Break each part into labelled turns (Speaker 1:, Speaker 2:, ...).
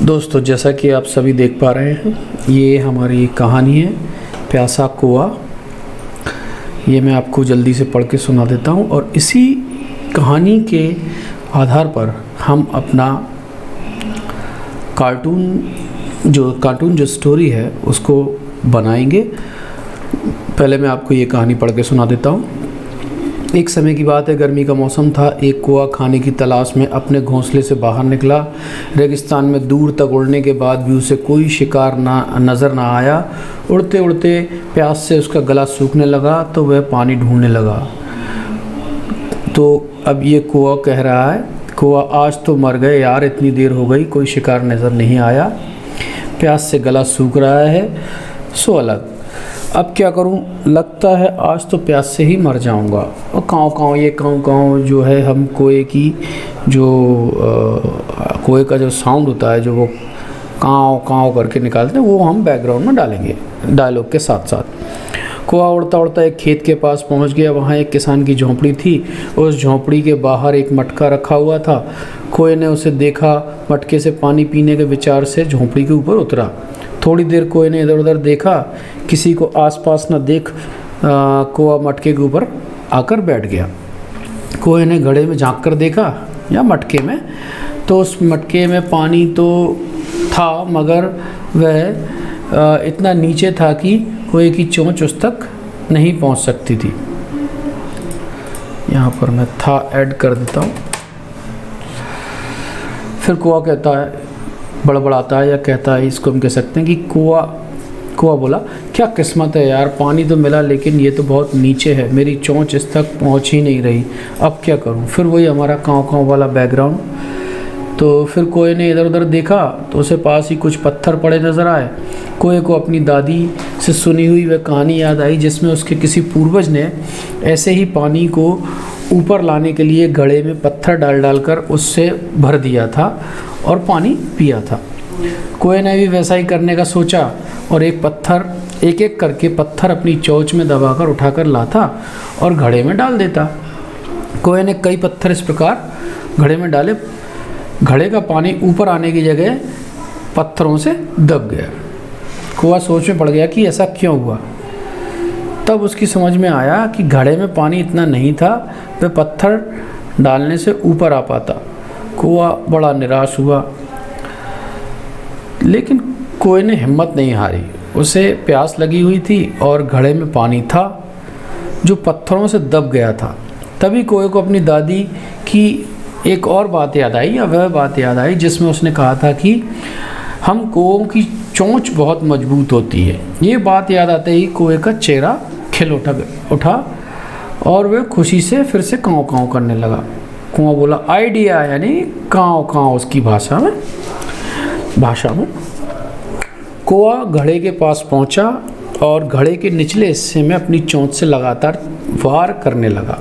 Speaker 1: दोस्तों, जैसा कि आप सभी देख पा रहे हैं, ये हमारी कहानी है प्यासा कुआं। ये मैं आपको जल्दी से पढ़ के सुना देता हूँ और इसी कहानी के आधार पर हम अपना कार्टून जो स्टोरी है उसको बनाएंगे। पहले मैं आपको ये कहानी पढ़ के सुना देता हूँ। एक समय की बात है, गर्मी का मौसम था। एक कौवा खाने की तलाश में अपने घोंसले से बाहर निकला। रेगिस्तान में दूर तक उड़ने के बाद भी उसे कोई शिकार नज़र ना आया। उड़ते उड़ते प्यास से उसका गला सूखने लगा तो वह पानी ढूंढने लगा। तो अब ये कौवा कह रहा है, कौवा आज तो मर गए यार, इतनी देर हो गई, कोई शिकार नज़र नहीं आया, प्यास से गला सूख रहा है, सो अलग, अब क्या करूं, लगता है आज तो प्यास से ही मर जाऊंगा। और काँव काँव, ये काँव काँव जो है, हम कोए की जो कोए का जो साउंड होता है, जो वो काँव काँव करके निकालते हैं, वो हम बैकग्राउंड में डालेंगे डायलॉग के साथ साथ। कौवा उड़ता उड़ता एक खेत के पास पहुंच गया। वहाँ एक किसान की झोंपड़ी थी। उस झोंपड़ी के बाहर एक मटका रखा हुआ था। कोए ने उसे देखा। मटके से पानी पीने के विचार से झोंपड़ी के ऊपर उतरा। थोड़ी देर कोए ने इधर उधर देखा, किसी को आसपास न देख कौवा मटके के ऊपर आकर बैठ गया। कोए ने घड़े में झांक कर देखा या मटके में, तो उस मटके में पानी तो था, मगर वह इतना नीचे था कि कोए की चोंच उस तक नहीं पहुंच सकती थी। यहाँ पर मैं था ऐड कर देता हूँ। फिर कौवा कहता है, बड़बड़ाता है या कहता है, इसको हम कह सकते हैं कि कौवा बोला, क्या किस्मत है यार, पानी तो मिला लेकिन ये तो बहुत नीचे है, मेरी चोंच इस तक पहुंच ही नहीं रही, अब क्या करूं। फिर वही हमारा काँव काँव वाला बैकग्राउंड। तो फिर कोए ने इधर उधर देखा तो उसे पास ही कुछ पत्थर पड़े नज़र आए। कोए को अपनी दादी से सुनी हुई वह कहानी याद आई जिसमें उसके किसी पूर्वज ने ऐसे ही पानी को ऊपर लाने के लिए घड़े में पत्थर डाल डालकर उससे भर दिया था और पानी पिया था। कोए ने भी वैसा ही करने का सोचा और एक एक करके पत्थर अपनी चोंच में दबाकर उठाकर लाता और घड़े में डाल देता। कोए ने कई पत्थर इस प्रकार घड़े में डाले। घड़े का पानी ऊपर आने की जगह पत्थरों से दब गया। कौवा सोच में पड़ गया कि ऐसा क्यों हुआ। तब उसकी समझ में आया कि घड़े में पानी इतना नहीं था, वह पत्थर डालने से ऊपर आ पाता। कौवा बड़ा निराश हुआ, लेकिन कोए ने हिम्मत नहीं हारी। उसे प्यास लगी हुई थी और घड़े में पानी था जो पत्थरों से दब गया था। तभी कोए को अपनी दादी की एक और बात याद आई, या वह बात याद आई जिसमें उसने कहा था कि हम कौवों की चोंच बहुत मजबूत होती है। ये बात याद आते ही कोए का चेहरा खिल उठा और वह खुशी से फिर से काँव काँव करने लगा। कौवा बोला, आइडिया, यानी काँव काँव उसकी भाषा में। कौवा घड़े के पास पहुंचा और घड़े के निचले हिस्से में अपनी चोंच से लगातार वार करने लगा।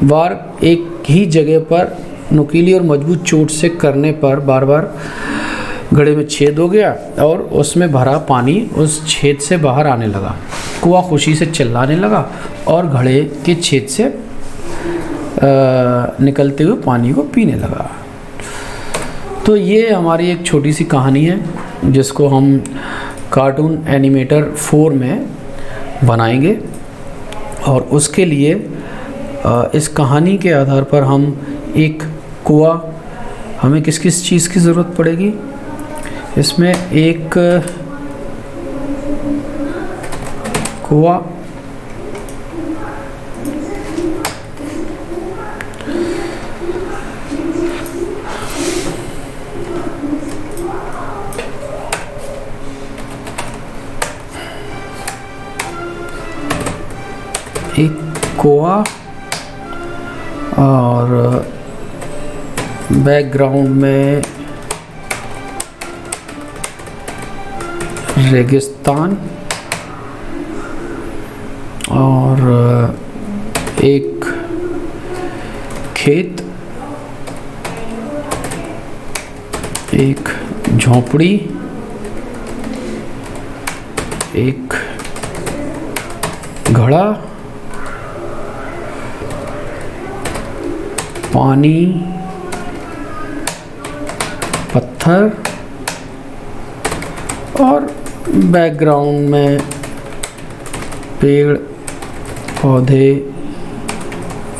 Speaker 1: वार एक ही जगह पर नुकीली और मजबूत चोट से करने पर बार बार घड़े में छेद हो गया और उसमें भरा पानी उस छेद से बाहर आने लगा। कौवा खुशी से चिल्लाने लगा और घड़े के छेद से निकलते हुए पानी को पीने लगा। तो ये हमारी एक छोटी सी कहानी है जिसको हम कार्टून एनिमेटर 4 में बनाएंगे और उसके लिए इस कहानी के आधार पर हम एक कौवा, हमें किस किस चीज़ की ज़रूरत पड़ेगी इसमें, एक कौवा, और बैकग्राउंड में रेगिस्तान और एक खेत, एक झोंपड़ी, एक घड़ा, पानी, पत्थर और बैकग्राउंड में पेड़ पौधे,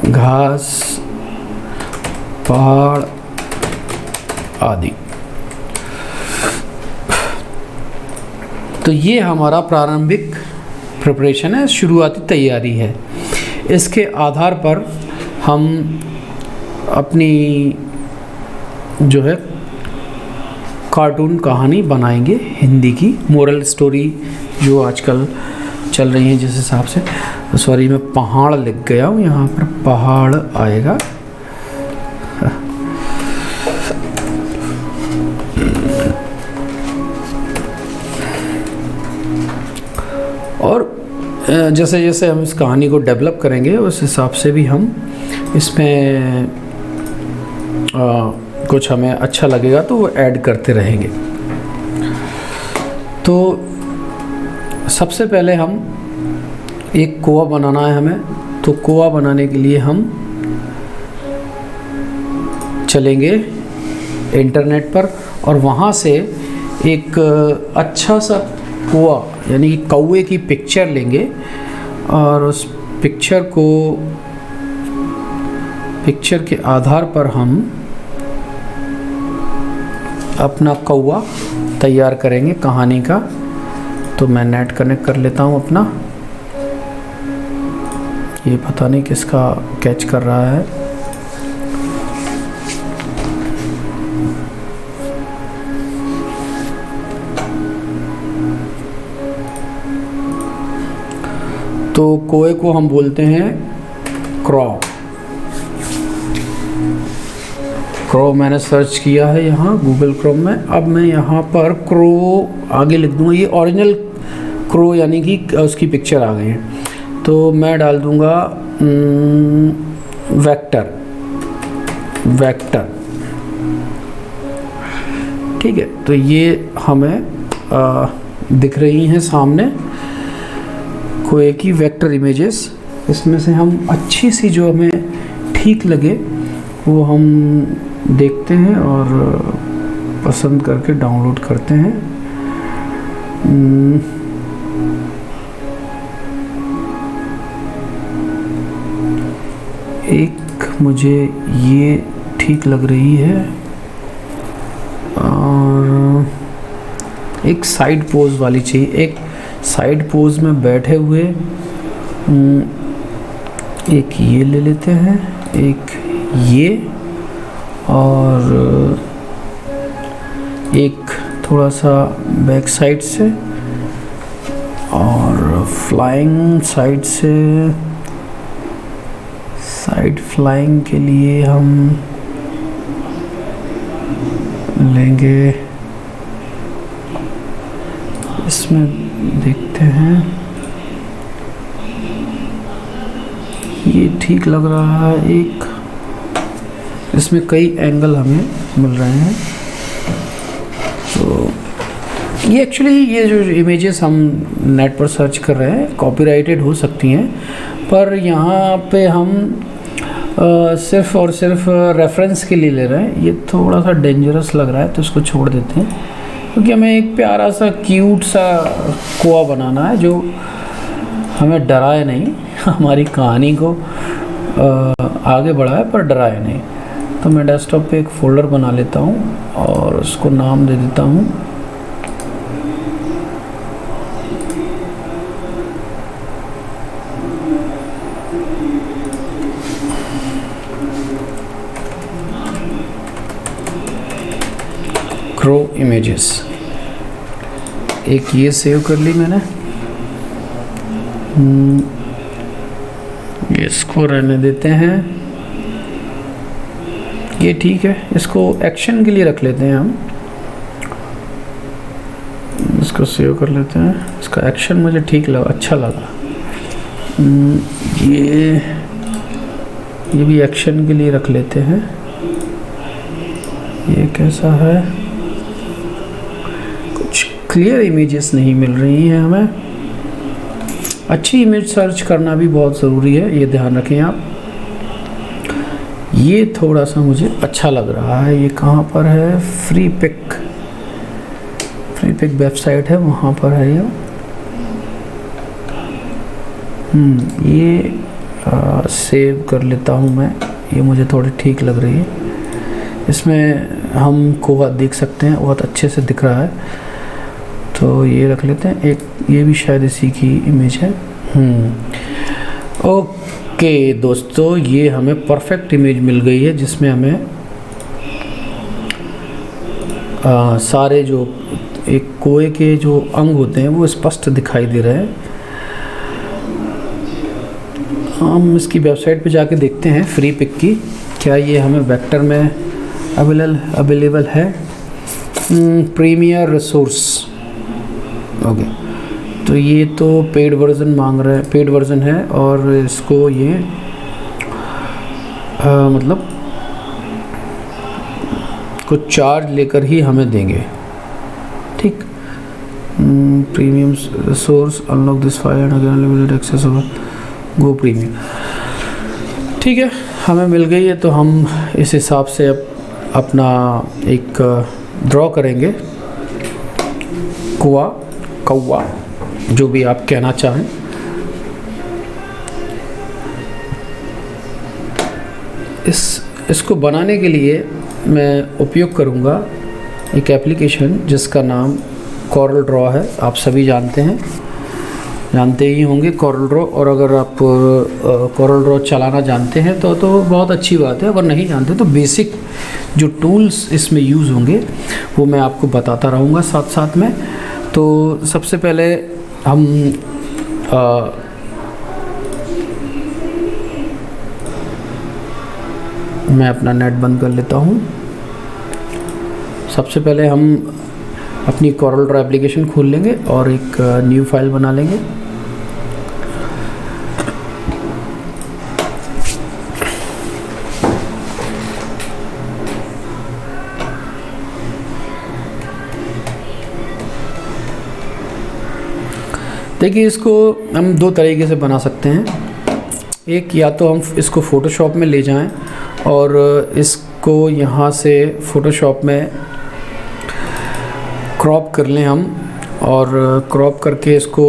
Speaker 1: घास, पहाड़ आदि। तो ये हमारा प्रारंभिक प्रिपरेशन है, शुरुआती तैयारी है। इसके आधार पर हम अपनी जो है कार्टून कहानी बनाएंगे हिंदी की, मोरल स्टोरी जो आजकल चल रही है जिस हिसाब से। सॉरी, मैं पहाड़ लिख गया हूँ, यहाँ पर पहाड़ आएगा। और जैसे जैसे हम इस कहानी को डेवलप करेंगे उस हिसाब से भी हम इसमें कुछ हमें अच्छा लगेगा तो वो ऐड करते रहेंगे। तो सबसे पहले हम एक कोआ बनाना है हमें। तो कोआ बनाने के लिए हम चलेंगे इंटरनेट पर और वहाँ से एक अच्छा सा कोआ यानी कि कौवे की पिक्चर लेंगे और उस पिक्चर के आधार पर हम अपना कौवा तैयार करेंगे कहानी का। तो मैं नेट कनेक्ट कर लेता हूँ अपना। ये पता नहीं किसका कैच कर रहा है। तो कोए को हम बोलते हैं क्रॉ। क्रो मैंने सर्च किया है यहाँ गूगल क्रोम में। अब मैं यहाँ पर क्रो आगे लिख दूँगा। ये ओरिजिनल क्रो यानी कि उसकी पिक्चर आ गई है। तो मैं डाल दूँगा वेक्टर। ठीक है, तो ये हमें दिख रही हैं सामने कोई की वेक्टर इमेजेस। इसमें से हम अच्छी सी जो हमें ठीक लगे वो हम देखते हैं और पसंद करके डाउनलोड करते हैं। एक मुझे ये ठीक लग रही है और एक साइड पोज वाली चाहिए। एक साइड पोज में बैठे हुए एक ये ले लेते हैं, एक ये और एक थोड़ा सा बैक साइड से और फ्लाइंग साइड से। साइड फ्लाइंग के लिए हम लेंगे, इसमें देखते हैं ये ठीक लग रहा है। एक इसमें कई एंगल हमें मिल रहे हैं। तो ये एक्चुअली ये जो इमेजेस हम नेट पर सर्च कर रहे हैं कॉपीराइटेड हो सकती हैं, पर यहाँ पे हम सिर्फ और सिर्फ रेफरेंस के लिए ले रहे हैं। ये थोड़ा सा डेंजरस लग रहा है तो इसको छोड़ देते हैं, क्योंकि हमें एक प्यारा सा क्यूट सा कोआ बनाना है जो हमें डराए नहीं, हमारी कहानी को आगे बढ़ाए पर डराए नहीं। तो मैं डेस्कटॉप पे एक फ़ोल्डर बना लेता हूँ और उसको नाम दे देता हूँ क्रो इमेजेस। एक ये सेव कर ली मैंने। इसको रहने देते हैं, ये ठीक है। इसको एक्शन के लिए रख लेते हैं हम, इसको सेव कर लेते हैं। इसका एक्शन मुझे ठीक लगा, अच्छा लगा। ये भी एक्शन के लिए रख लेते हैं। ये कैसा है, कुछ क्लियर इमेजेस नहीं मिल रही हैं हमें। अच्छी इमेज सर्च करना भी बहुत ज़रूरी है, ये ध्यान रखें आप। ये थोड़ा सा मुझे अच्छा लग रहा है। ये कहाँ पर है, फ्री फ्रीपिक वेबसाइट है, वहाँ पर है ये सेव कर लेता हूँ मैं, ये मुझे थोड़ी ठीक लग रही है। इसमें हम कोवा देख सकते हैं, बहुत अच्छे से दिख रहा है, तो ये रख लेते हैं। एक ये भी शायद इसी की इमेज है। ओके दोस्तों, ये हमें परफेक्ट इमेज मिल गई है, जिसमें हमें सारे जो एक कोए के जो अंग होते हैं वो स्पष्ट दिखाई दे रहे हैं। हम इसकी वेबसाइट पे जाके देखते हैं फ्रीपिक की, क्या ये हमें वेक्टर में अवेलेबल है। प्रीमियर रिसोर्स, ओके, तो ये तो पेड वर्जन मांग रहा है, पेड वर्जन है, और इसको ये मतलब कुछ चार्ज लेकर ही हमें देंगे, ठीक। Premium resource, unlock this file and again unlimited access go premium, ठीक है, हमें मिल गई है। तो हम इस हिसाब से अब अपना एक ड्रॉ करेंगे, कौवा जो भी आप कहना चाहें। इसको बनाने के लिए मैं उपयोग करूंगा एक एप्लीकेशन जिसका नाम कोरल ड्रॉ है। आप सभी जानते ही होंगे कोरल ड्रॉ, और अगर आप कोरल ड्रॉ चलाना जानते हैं तो बहुत अच्छी बात है। अगर नहीं जानते तो बेसिक जो टूल्स इसमें यूज़ होंगे वो मैं आपको बताता रहूँगा साथ साथ में। तो सबसे पहले हम मैं अपना नेट बंद कर लेता हूँ। सबसे पहले हम अपनी कोरल ड्रॉ एप्लीकेशन खोल लेंगे और एक न्यू फाइल बना लेंगे। देखिए, इसको हम दो तरीके से बना सकते हैं। एक, या तो हम इसको फ़ोटोशॉप में ले जाएं और इसको यहाँ से फ़ोटोशॉप में क्रॉप कर लें हम, और क्रॉप करके इसको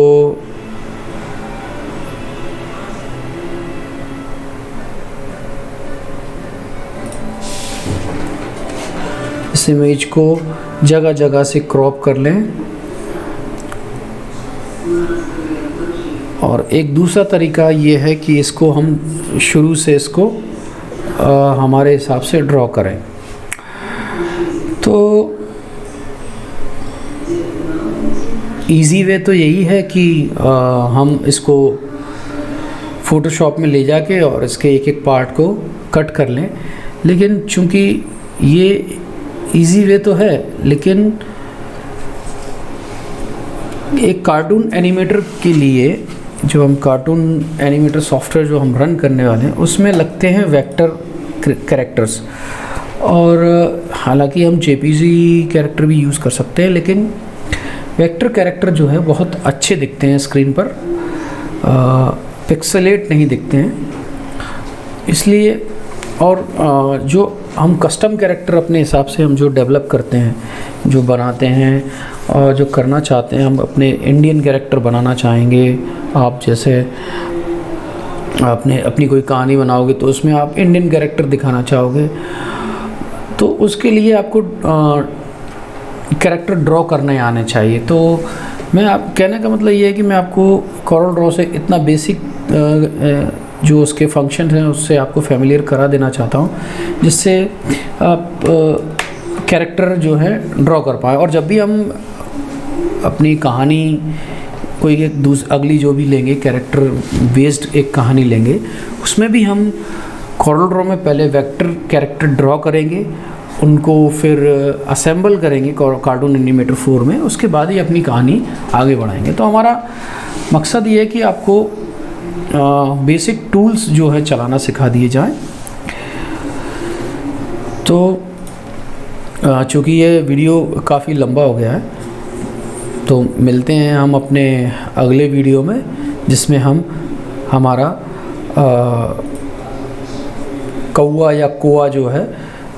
Speaker 1: इस इमेज को जगह जगह से क्रॉप कर लें। और एक दूसरा तरीका ये है कि इसको हम शुरू से इसको हमारे हिसाब से ड्रॉ करें। तो इजी वे तो यही है कि हम इसको फ़ोटोशॉप में ले जाके और इसके एक एक पार्ट को कट कर लें। लेकिन चूंकि ये इजी वे तो है, लेकिन एक कार्टून एनिमेटर के लिए जो हम कार्टून एनिमेटर सॉफ्टवेयर जो हम रन करने वाले हैं उसमें लगते हैं वेक्टर कैरेक्टर्स। और हालांकि हम जेपीजी कैरेक्टर भी यूज़ कर सकते हैं, लेकिन वेक्टर कैरेक्टर जो है बहुत अच्छे दिखते हैं स्क्रीन पर, पिक्सेलेट नहीं दिखते हैं इसलिए। और जो हम कस्टम कैरेक्टर अपने हिसाब से हम जो डेवलप करते हैं, जो बनाते हैं और जो करना चाहते हैं, हम अपने इंडियन कैरेक्टर बनाना चाहेंगे। आप जैसे अपनी कोई कहानी बनाओगे तो उसमें आप इंडियन कैरेक्टर दिखाना चाहोगे, तो उसके लिए आपको कैरेक्टर ड्रॉ करने आने चाहिए। तो मैं आप कहने का मतलब ये है कि मैं आपको कोरल ड्रॉ से इतना बेसिक जो उसके फंक्शन हैं उससे आपको फैमिलियर करा देना चाहता हूँ, जिससे आप कैरेक्टर जो है ड्रॉ कर पाए। और जब भी हम अपनी कहानी कोई एक अगली जो भी लेंगे, कैरेक्टर बेस्ड एक कहानी लेंगे, उसमें भी हम कोरल ड्रॉ में पहले वेक्टर कैरेक्टर ड्रॉ करेंगे, उनको फिर असेंबल करेंगे कार्टून एनिमेटर 4 में, उसके बाद ही अपनी कहानी आगे बढ़ाएंगे। तो हमारा मकसद ये है कि आपको बेसिक टूल्स जो है चलाना सिखा दिए जाएं। तो चूँकि ये वीडियो काफ़ी लंबा हो गया है, तो मिलते हैं हम अपने अगले वीडियो में, जिसमें हम हमारा कौवा या कोआ जो है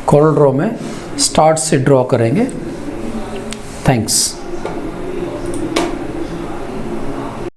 Speaker 1: कोरल ड्रॉ में स्टार्ट से ड्रॉ करेंगे। थैंक्स।